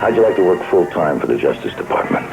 How'd you like to work full-time for the Justice Department?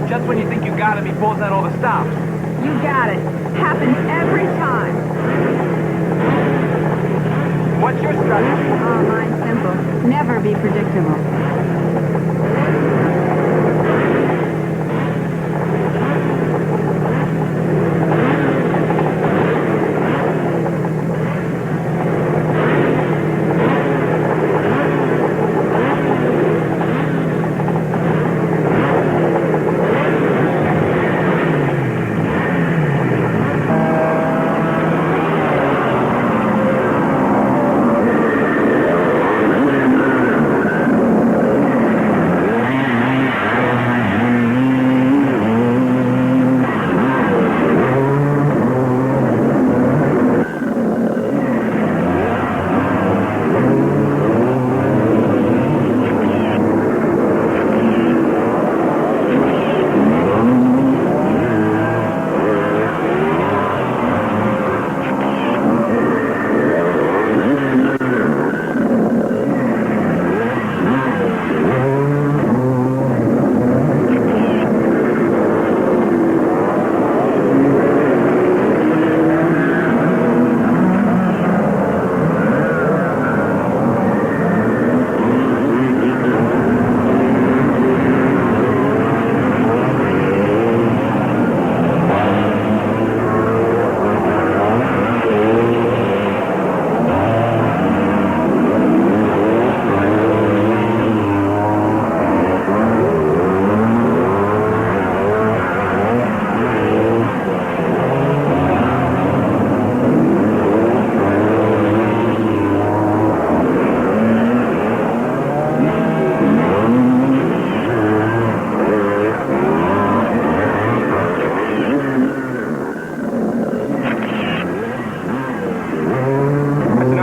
Just when you think you got him, he pulls out all the stops. You got it. Happens every time. What's your strategy? Oh, mine's simple. Never be predictable.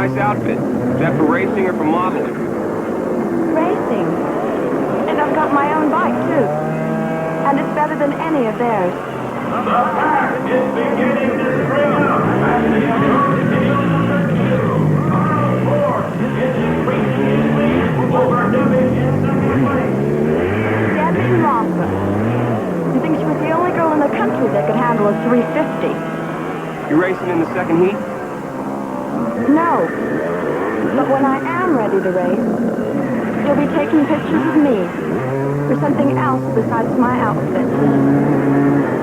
Outfit. Is that for racing or for modeling? Racing. And I've got my own bike, too. And it's better than any of theirs. The pack is beginning to spring up. And the number 2, Carl Ford, is increasing his lead over Division 70. Debbie Moffat. You think she was the only girl in the country that could handle a 350? You racing in the second heat? No. But when I am ready to race, you'll be taking pictures of me for something else besides my outfit.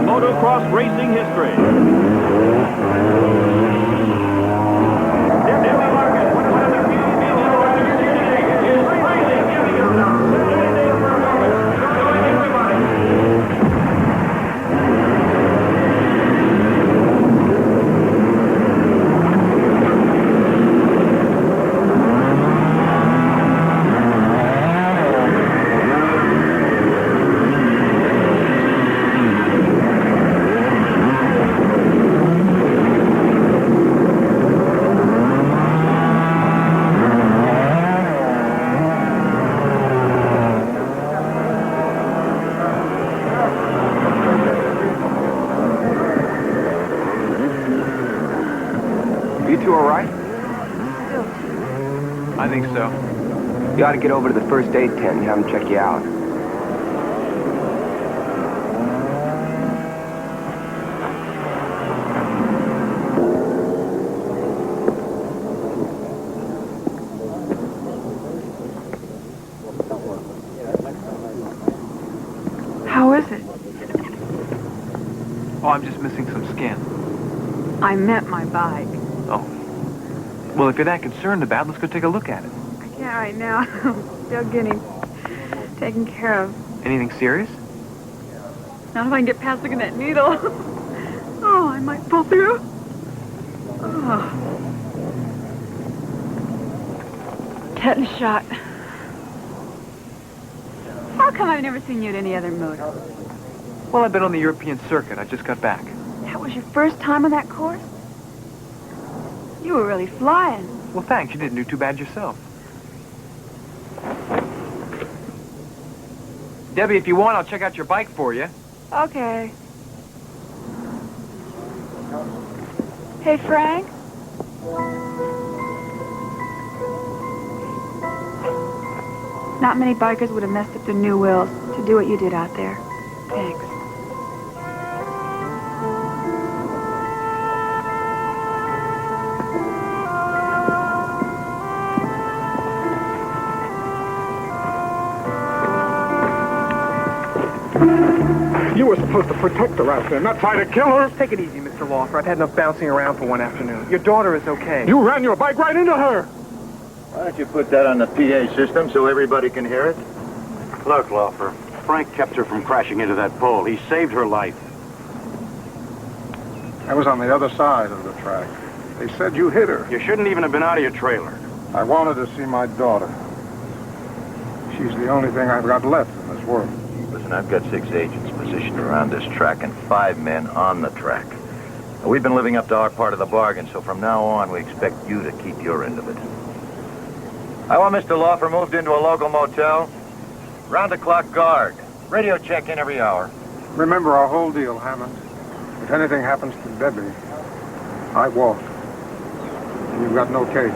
motocross racing history. Debbie Larkin, one of the few female riders here today, is really giving it up. Saturday performance. Join everybody. You two all right? I think so. You ought to get over to the first aid tent and have them check you out. How is it? Oh, I'm just missing some skin. I meant my bike. Oh. Well, if you're that concerned about it, let's go take a look at it. I can't right now. I'm still getting taken care of. Anything serious? Not if I can get past looking at that needle. Oh, I might pull through. Oh. Tetanus shot. How come I've never seen you at any other motor? Well, I've been on the European circuit. I just got back. That was your first time on that course? You were really flying. Well, thanks. You didn't do too bad yourself. Debbie, if you want, I'll check out your bike for you. Okay. Hey, Frank? Not many bikers would have messed up their new wheels to do what you did out there. Thanks. You were supposed to protect her out there, not try to kill her. Take it easy, Mr. Laufer. I've had enough bouncing around for one afternoon. Your daughter is okay. You ran your bike right into her. Why don't you put that on the PA system so everybody can hear it? Look, Laufer, Frank kept her from crashing into that pole. He saved her life. I was on the other side of the track. They said you hit her. You shouldn't even have been out of your trailer. I wanted to see my daughter. She's the only thing I've got left in this world. Listen, I've got 6 agents positioned around this track and 5 men on the track. Now, we've been living up to our part of the bargain, so from now on, we expect you to keep your end of it. I want Mr. Laufer moved into a local motel. Round-the-clock guard. Radio check-in every hour. Remember our whole deal, Hammond. If anything happens to Debbie, I walk. And you've got no case.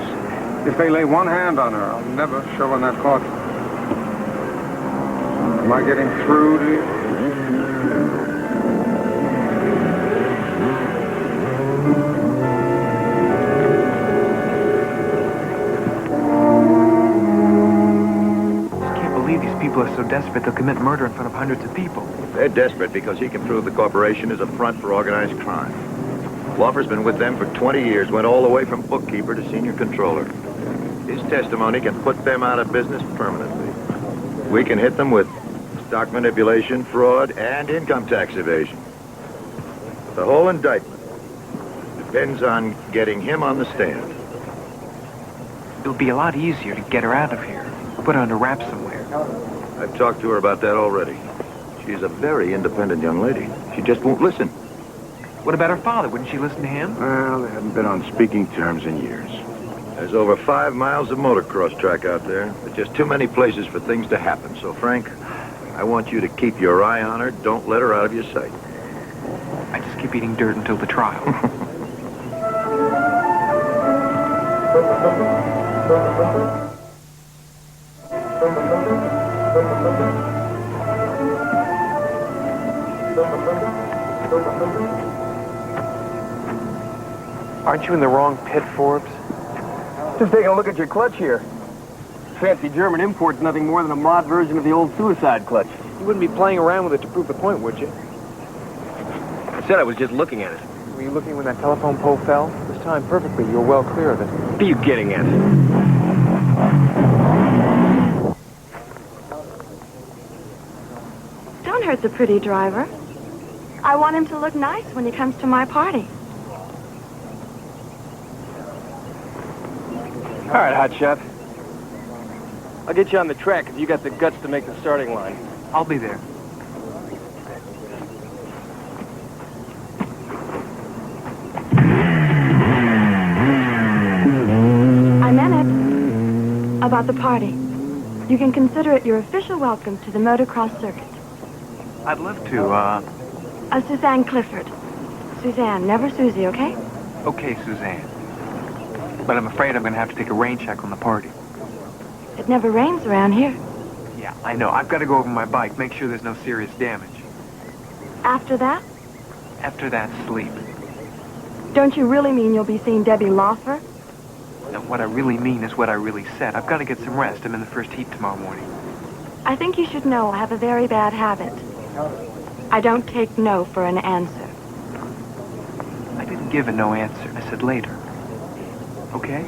If they lay one hand on her, I'll never show in that courtroom. Am I getting through to you? I can't believe these people are so desperate they'll commit murder in front of hundreds of people. They're desperate because he can prove the corporation is a front for organized crime. Laufer's been with them for 20 years, went all the way from bookkeeper to senior controller. His testimony can put them out of business permanently. We can hit them with stock manipulation, fraud, and income tax evasion. The whole indictment depends on getting him on the stand. It'll be a lot easier to get her out of here. Put her under wraps somewhere. I've talked to her about that already. She's a very independent young lady. She just won't listen. What about her father? Wouldn't she listen to him? Well, they haven't been on speaking terms in years. There's over 5 miles of motocross track out there. There's just too many places for things to happen. So, Frank, I want you to keep your eye on her. Don't let her out of your sight. I just keep eating dirt until the trial. Aren't you in the wrong pit, Forbes? Just taking a look at your clutch here. Fancy German import's nothing more than a mod version of the old suicide clutch. You wouldn't be playing around with it to prove the point, would you? I said I was just looking at it. Were you looking when that telephone pole fell? This time perfectly. You were well clear of it. What are you getting at? Don't hurt the pretty driver. I want him to look nice when he comes to my party. All right, hotshot. I'll get you on the track if you got the guts to make the starting line. I'll be there. I meant it. About the party. You can consider it your official welcome to the motocross circuit. I'd love to, Suzanne Clifford. Suzanne, never Susie, okay? Okay, Suzanne. But I'm afraid I'm going to have to take a rain check on the party. It never rains around here. Yeah, I know. I've got to go over my bike, make sure there's no serious damage. After that, After that, sleep. don't you really mean you'll be seeing Debbie Lawfer? And what I really mean is what I really said. I've got to get some rest. I'm in the first heat tomorrow morning. I think you should know I have a very bad habit. I don't take no for an answer. I didn't give a no answer. I said later. Okay?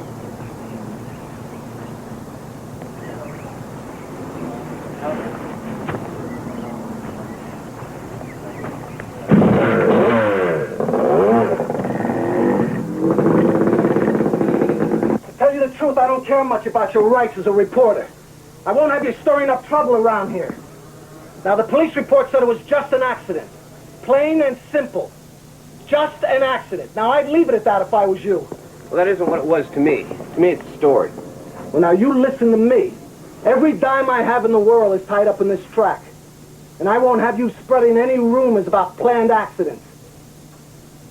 To tell you the truth, I don't care much about your rights as a reporter. I won't have you stirring up trouble around here. Now, the police report said it was just an accident. Plain and simple. Just an accident. Now, I'd leave it at that if I was you. Well, that isn't what it was to me. To me, it's a story. Well, now, you listen to me. Every dime I have in the world is tied up in this track. And I won't have you spreading any rumors about planned accidents.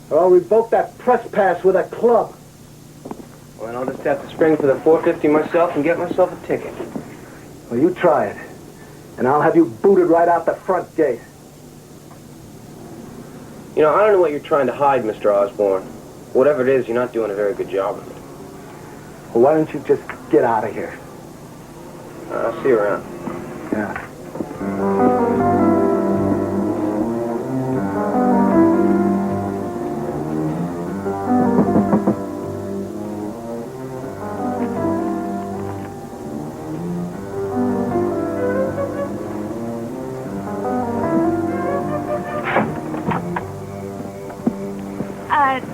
Or I'll revoke that press pass with a club. Well, then I'll just have to spring for the 450 myself and get myself a ticket. Well, you try it. And I'll have you booted right out the front gate. You know, I don't know what you're trying to hide, Mr. Osborne. Whatever it is, you're not doing a very good job of it. Well, why don't you just get out of here? I'll see you around. Yeah.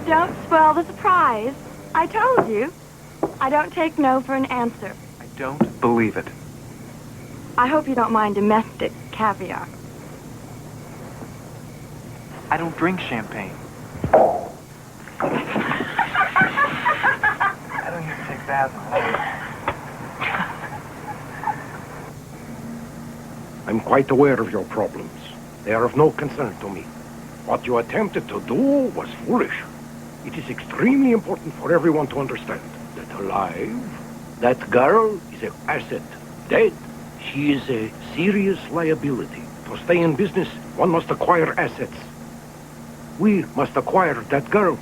Don't spoil the surprise. I told you. I don't take no for an answer. I don't believe it. I hope you don't mind domestic caviar. I don't drink champagne. I don't even take baths alone. I'm quite aware of your problems. They are of no concern to me. What you attempted to do was foolish. It is extremely important for everyone to understand that alive, that girl is an asset. Dead, she is a serious liability. To stay in business, one must acquire assets. We must acquire that girl.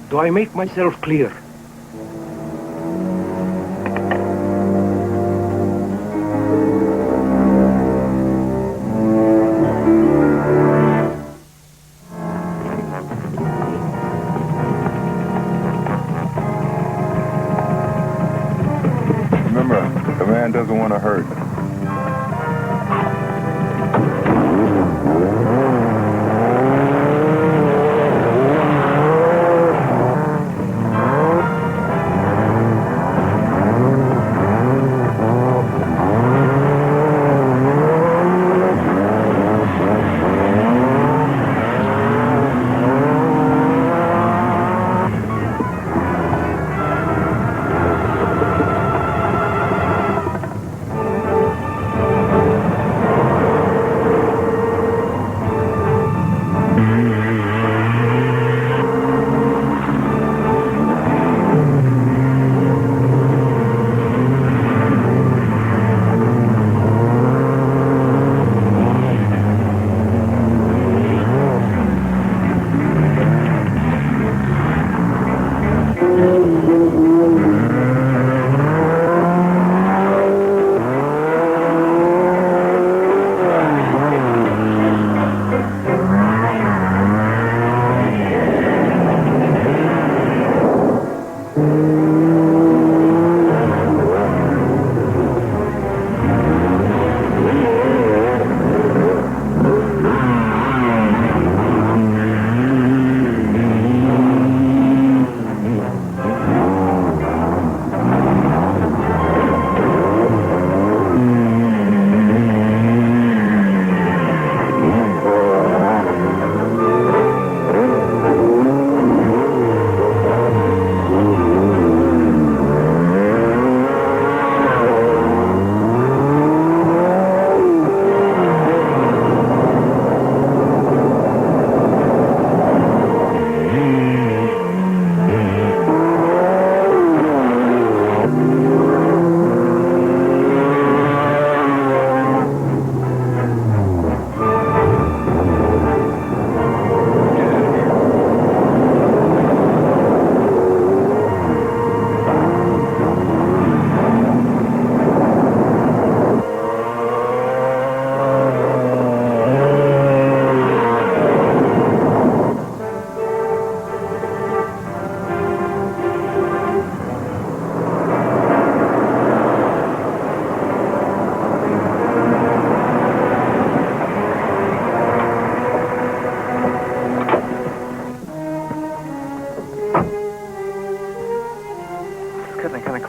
Do I make myself clear? Doesn't want to hurt.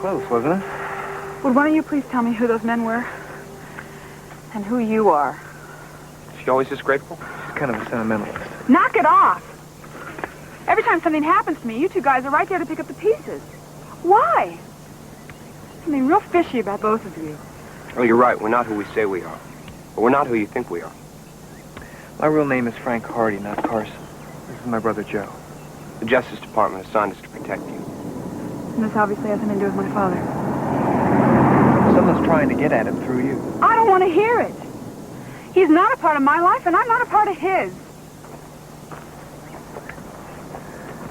close, wasn't it? Would one of you please tell me who those men were? And who you are? Is she always just grateful? She's kind of a sentimentalist. Knock it off! Every time something happens to me, you two guys are right there to pick up the pieces. Why? Something real fishy about both of you. Oh, you're right. We're not who we say we are. But we're not who you think we are. My real name is Frank Hardy, not Carson. This is my brother Joe. The Justice Department assigned us to protect you. And this obviously has something to do with my father. Someone's trying to get at him through you. I don't want to hear it. He's not a part of my life, and I'm not a part of his.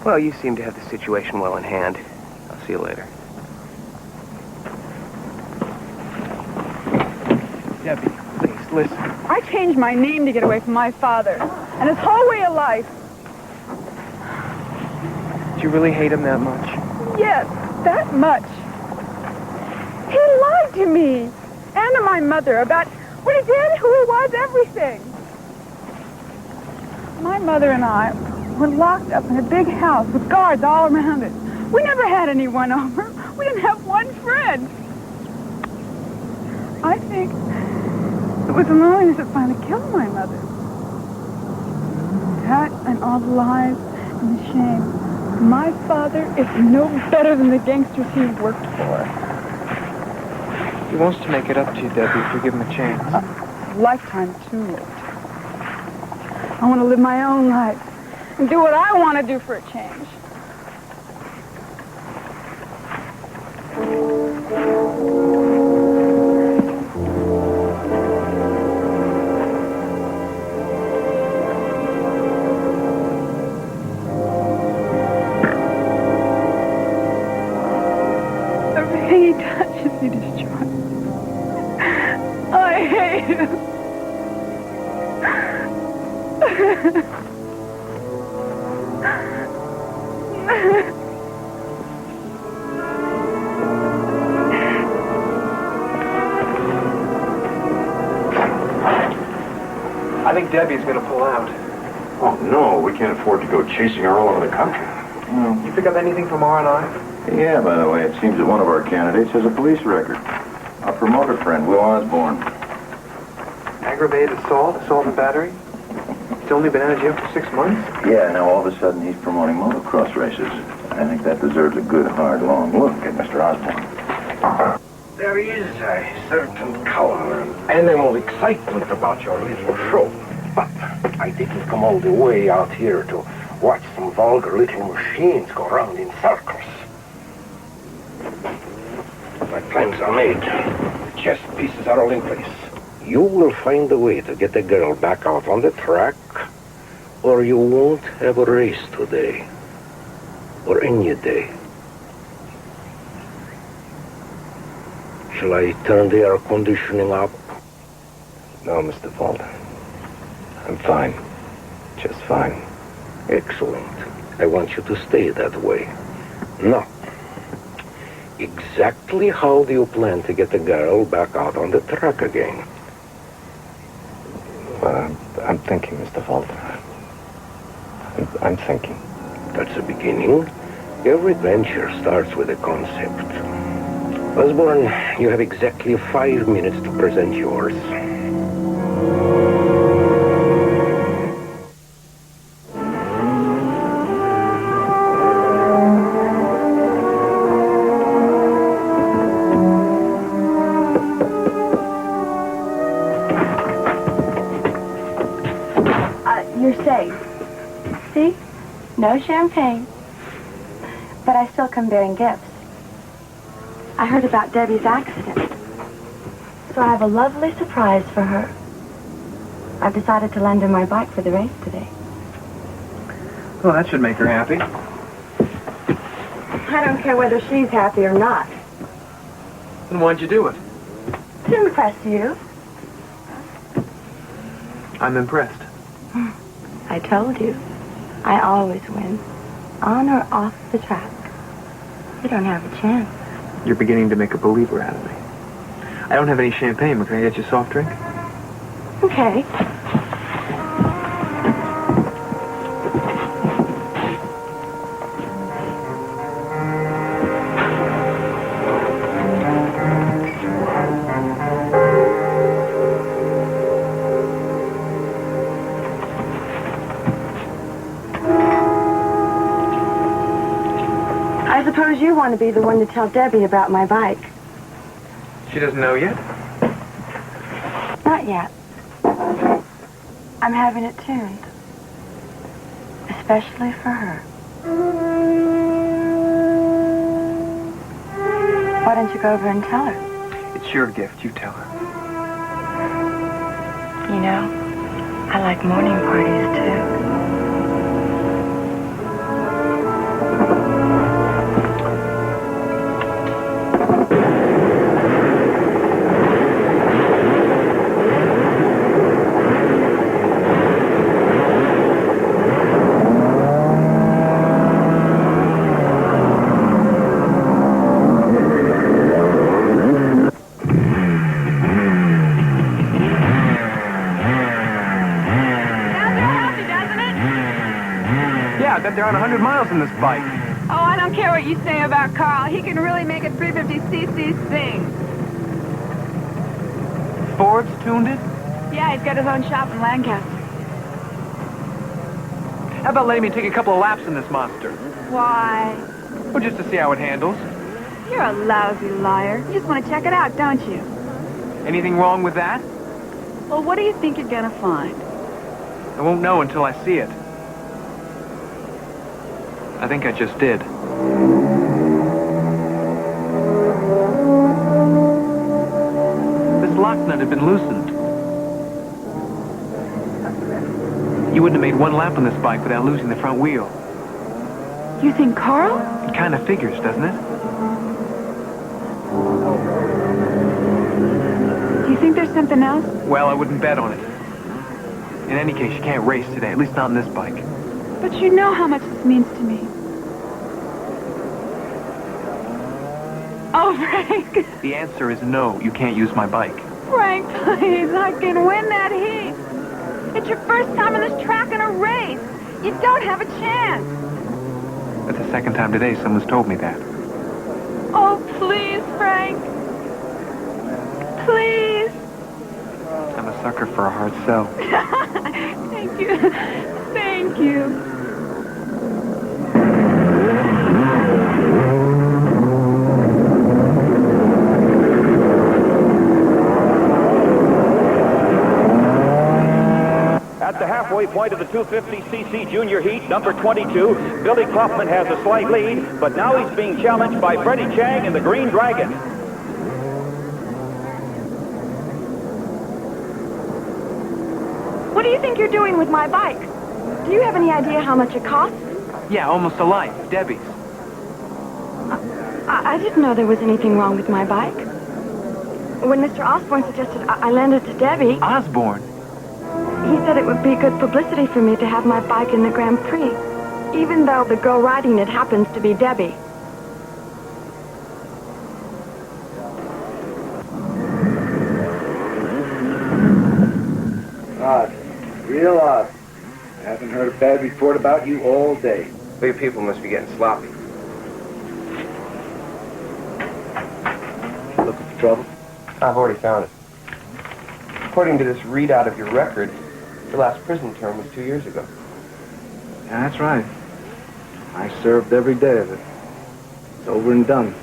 Well, you seem to have the situation well in hand. I'll see you later. Debbie, please, listen. I changed my name to get away from my father and his whole way of life. Do you really hate him that much? Yes, that much. He lied to me and to my mother about what he did, who he was, everything. My mother and I were locked up in a big house with guards all around it. We never had anyone over. We didn't have one friend. I think it was the loneliness that finally killed my mother. That and all the lies and the shame. My father is no better than the gangsters he worked for. He wants to make it up to you, Debbie, if you give him a chance. Lifetime too late. I want to live my own life and do what I want to do for a change. Everything he touches, he destroys. I hate him. I think Debbie's going to pull out. Oh, no, we can't afford to go chasing her all over the country. You pick up anything from R&I? Yeah, by the way, it seems that one of our candidates has a police record. Our promoter friend, Will Osborne. Aggravated assault and battery? He's only been out of jail for 6 months? Yeah, now all of a sudden he's promoting motocross races. I think that deserves a good, hard, long look at Mr. Osborne. There is a certain color and animal excitement about your little show. But I didn't come all the way out here to watch some vulgar little machines go round in circles. My plans are made. The chess pieces are all in place. You will find a way to get the girl back out on the track, or you won't have a race today. Or any day. Shall I turn the air conditioning up? No, Mr. Vault. I'm fine. Just fine. Excellent. I want you to stay that way. Now, exactly how do you plan to get the girl back out on the track again? I'm thinking, Mr. Vault. I'm thinking. That's the beginning. Every venture starts with a concept. Osborne, you have exactly 5 minutes to present yours. You're safe. See? No champagne. But I still come bearing gifts. I heard about Debbie's accident. So I have a lovely surprise for her. I've decided to lend her my bike for the race today. Well, that should make her happy. I don't care whether she's happy or not. Then why'd you do it? To impress you. I'm impressed. I told you. I always win. On or off the track. You don't have a chance. You're beginning to make a believer out of me. I don't have any champagne, but can I get you a soft drink? Okay. I suppose you want to be the one to tell Debbie about my bike. She doesn't know yet? Not yet. I'm having it tuned. Especially for her. Why don't you go over and tell her? It's your gift. You tell her. You know, I like morning parties, too. They're on 100 miles in this bike. Oh, I don't care what you say about Carl. He can really make a 350cc sing. Ford's tuned it? Yeah, he's got his own shop in Lancaster. How about letting me take a couple of laps in this monster? Why? Well, just to see how it handles. You're a lousy liar. You just want to check it out, don't you? Anything wrong with that? Well, what do you think you're gonna find? I won't know until I see it. I think I just did. This lock nut had been loosened. You wouldn't have made one lap on this bike without losing the front wheel. You think Carl? It kind of figures, doesn't it? Do you think there's something else? Well, I wouldn't bet on it. In any case, you can't race today, at least not on this bike. But you know how much this means to me. Oh, Frank. The answer is no, you can't use my bike. Frank, please, I can win that heat. It's your first time on this track in a race. You don't have a chance. That's the second time today someone's told me that. Oh, please, Frank. Please. I'm a sucker for a hard sell. Thank you. Thank you. At the halfway point of the 250cc junior heat, number 22, Billy Kaufman has a slight lead, but now he's being challenged by Freddie Chang in the Green Dragon. What do you think you're doing with my bike? Do you have any idea how much it costs? Yeah, almost a life. Debbie's. I didn't know there was anything wrong with my bike. When Mr. Osborne suggested I lend it to Debbie... Osborne? He said it would be good publicity for me to have my bike in the Grand Prix, even though the girl riding it happens to be Debbie. Odd. Real odd. I haven't heard a bad report about you all day. Well, your people must be getting sloppy. Looking for trouble? I've already found it. According to this readout of your record, your last prison term was 2 years ago. Yeah, that's right. I served every day of it. It's over and done.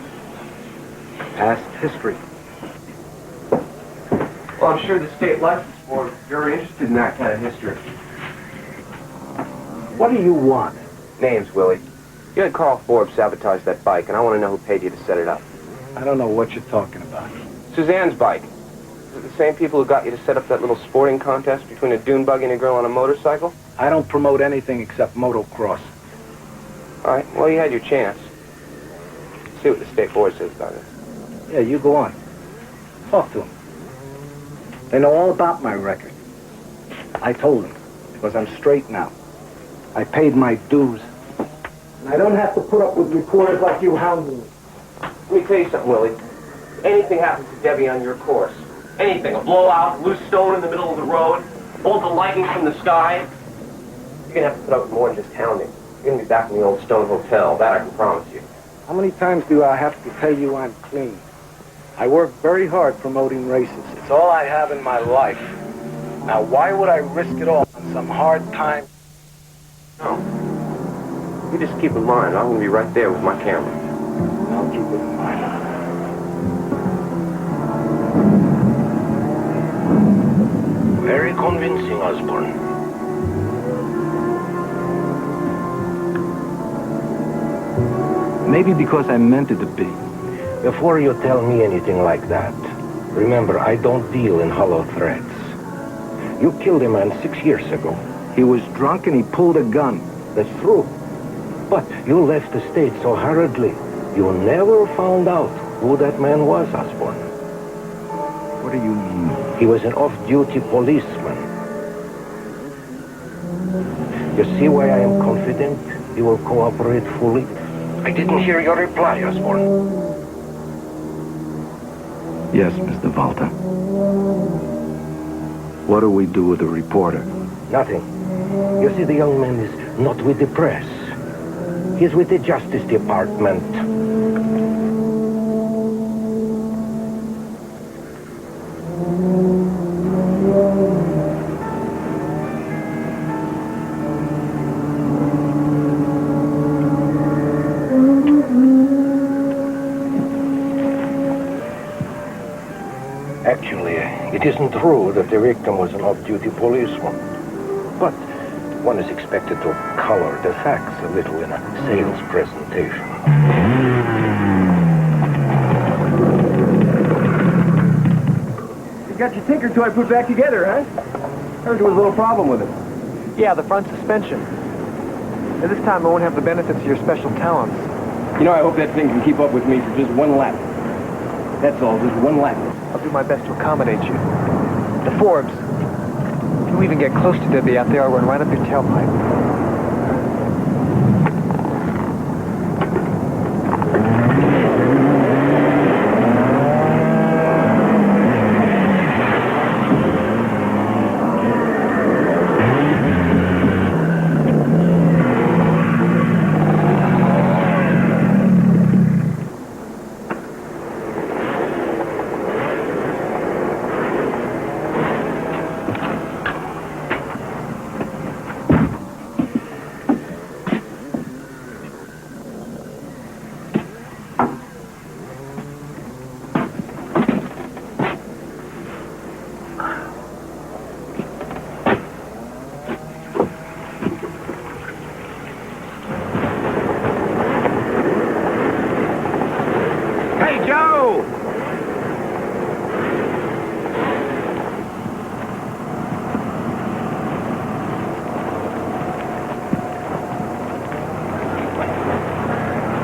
Past history. Well, I'm sure the state license board is very interested in that kind of history. What do you want? Names, Willie. You had Carl Forbes sabotage that bike, and I want to know who paid you to set it up. I don't know what you're talking about. Suzanne's bike. Is it the same people who got you to set up that little sporting contest between a dune buggy and a girl on a motorcycle? I don't promote anything except motocross. All right, well, you had your chance. See what the state board says about it. Yeah, you go on. Talk to them. They know all about my record. I told them, because I'm straight now. I paid my dues. And I don't have to put up with reporters like you hounding me. Let me tell you something, Willie. Anything happens to Debbie on your course, anything, a blowout, loose stone in the middle of the road, bolt of lightning from the sky, you're going to have to put up with more than just hounding. You're going to be back in the old Stone Hotel, that I can promise you. How many times do I have to tell you I'm clean? I work very hard promoting races. It's all I have in my life. Now, why would I risk it all on some hard time? No. You just keep in mind, I'm going to be right there with my camera. I'll keep it in mind. Very convincing, Osborne. Maybe because I meant it to be. Before you tell me anything like that, remember, I don't deal in hollow threats. You killed a man 6 years ago. He was drunk and he pulled a gun. That's true. But you left the state so hurriedly, you never found out who that man was, Osborne. What do you mean? He was an off-duty policeman. You see why I am confident he will cooperate fully? I didn't hear your reply, Osborne. Yes, Mr. Volta. What do we do with the reporter? Nothing. You see, the young man is not with the press. He's with the Justice Department. Actually, it isn't true that the victim was an off-duty policeman. But one is expected to color the facts a little in a sales presentation. You got your tinker toy put back together, huh? Heard there was a little problem with it. Yeah, the front suspension. And this time I won't have the benefits of your special talents. You know, I hope that thing can keep up with me for just one lap. That's all, just one lap. I'll do my best to accommodate you. The Forbes. If you even get close to Debbie out there, I'll run right up your tailpipe.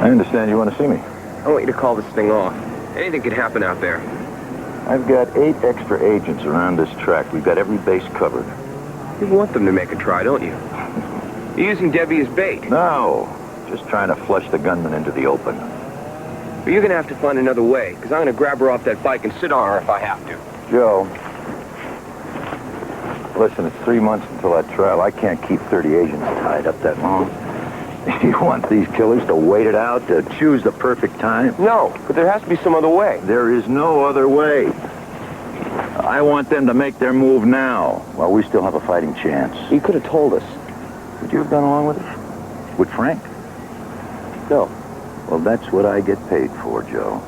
I understand you want to see me. I want you to call this thing off. Anything could happen out there. I've got 8 extra agents around this track. We've got every base covered. You want them to make a try, don't you? You're using Debbie as bait. No, just trying to flush the gunman into the open. But you're going to have to find another way, because I'm going to grab her off that bike and sit on her if I have to. Joe, listen, it's 3 months until that trial. I can't keep 30 agents tied up that long. You want these killers to wait it out, to choose the perfect time? No, but there has to be some other way. There is no other way. I want them to make their move now, while we still have a fighting chance. You could have told us. Would you have gone along with it? With Frank? No. Well, that's what I get paid for, Joe.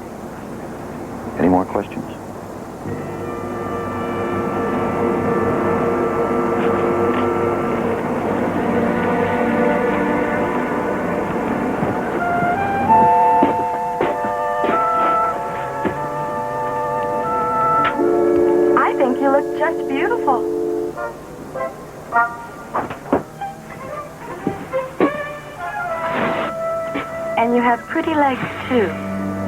Any more questions? I think you look just beautiful. And you have pretty legs, too.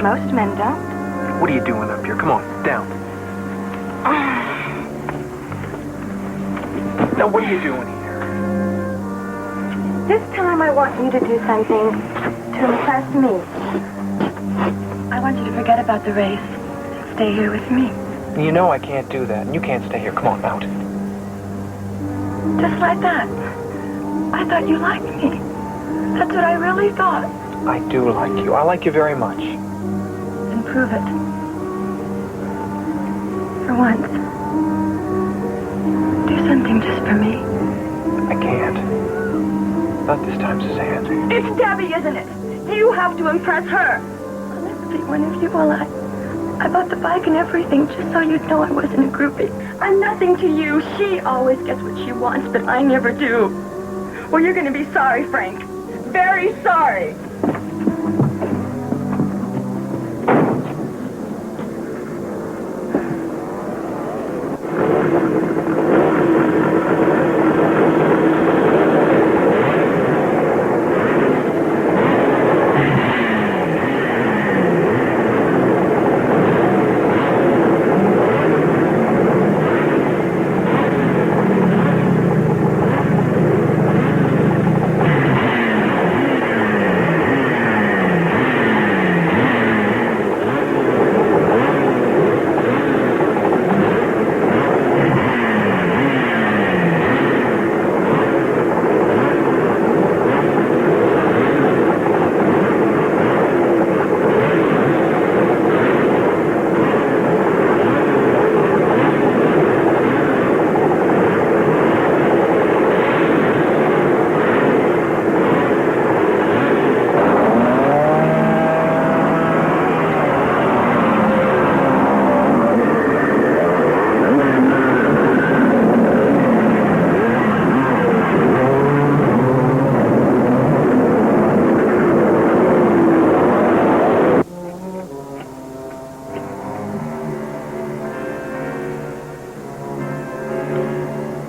Most men don't. What are you doing up here? Come on, down. Now, what are you doing here? This time I want you to do something to impress me. I want you to forget about the race. Stay here with me. You know I can't do that, and you can't stay here. Come on, out. Just like that. I thought you liked me. That's what I really thought. I do like you. I like you very much. Then prove it. For once. Do something just for me. I can't. Not this time, Suzanne. It's Debbie, isn't it? You have to impress her. see one of you. Well, I bought the bike and everything just so you'd know I wasn't a groupie. I'm nothing to you. She always gets what she wants, but I never do. Well, you're going to be sorry, Frank. Very sorry.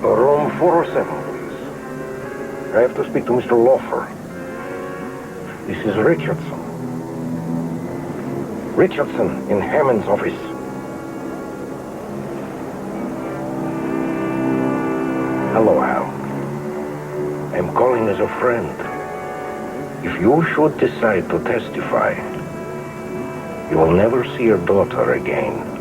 Room 407, please. I have to speak to Mr. Lofer. This is Richardson. Richardson in Hammond's office. Hello, Al. I'm calling as a friend. If you should decide to testify, you will never see your daughter again.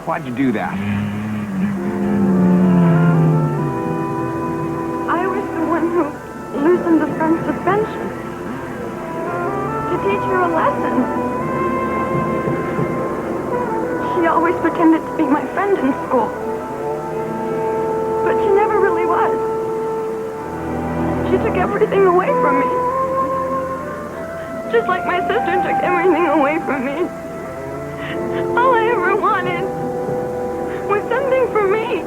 Why'd you do that? loosened the front suspension to teach her a lesson. She always pretended to be my friend in school, but she never really was. She took everything away from me, just like my sister took everything away from me. All I ever wanted was something for me.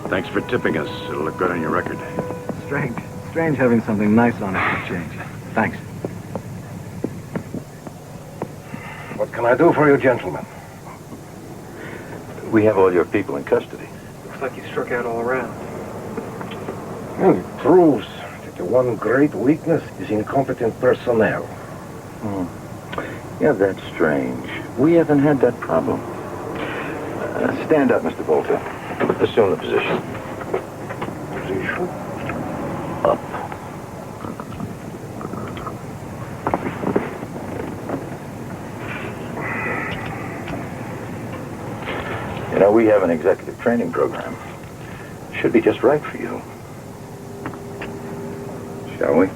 Thanks for tipping us. It'll look good on your record. Strange having something nice on it for change. Thanks. What can I do for you, gentlemen? We have all your people in custody. Looks like you struck out all around. Well, it proves that the one great weakness is incompetent personnel. Yeah, that's strange. We haven't had that problem. Stand up, Mr. Bolter. Assume the position. Position? Up. You know, we have an executive training program. Should be just right for you. Shall we?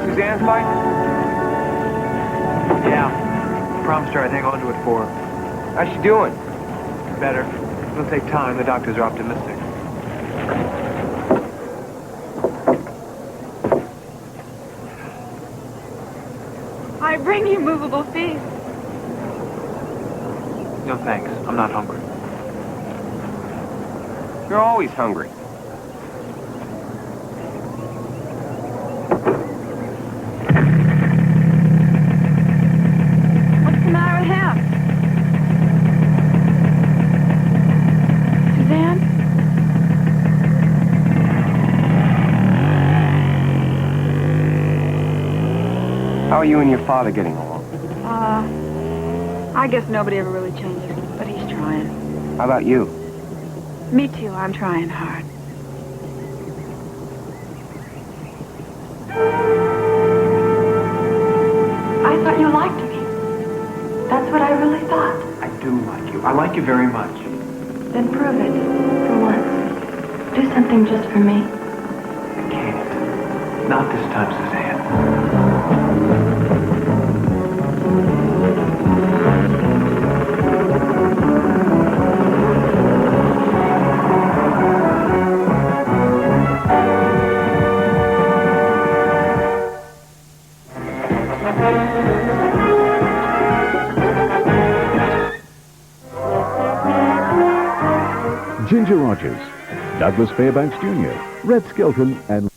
Suzanne's bike? Yeah. Promised her I'd hang on to it for her. How's she doing? Better. It'll take time. The doctors are optimistic. I bring you movable feast. No thanks. I'm not hungry. You're always hungry. are you and your father getting along? I guess nobody ever really changes, but he's trying. How about you? Me too, I'm trying hard. I thought you liked me. That's what I really thought. I do like you. I like you very much. Then prove it, for once. Do something just for me. I can't. Not this time, Suzanne. Ginger Rogers, Douglas Fairbanks Jr., Red Skelton, and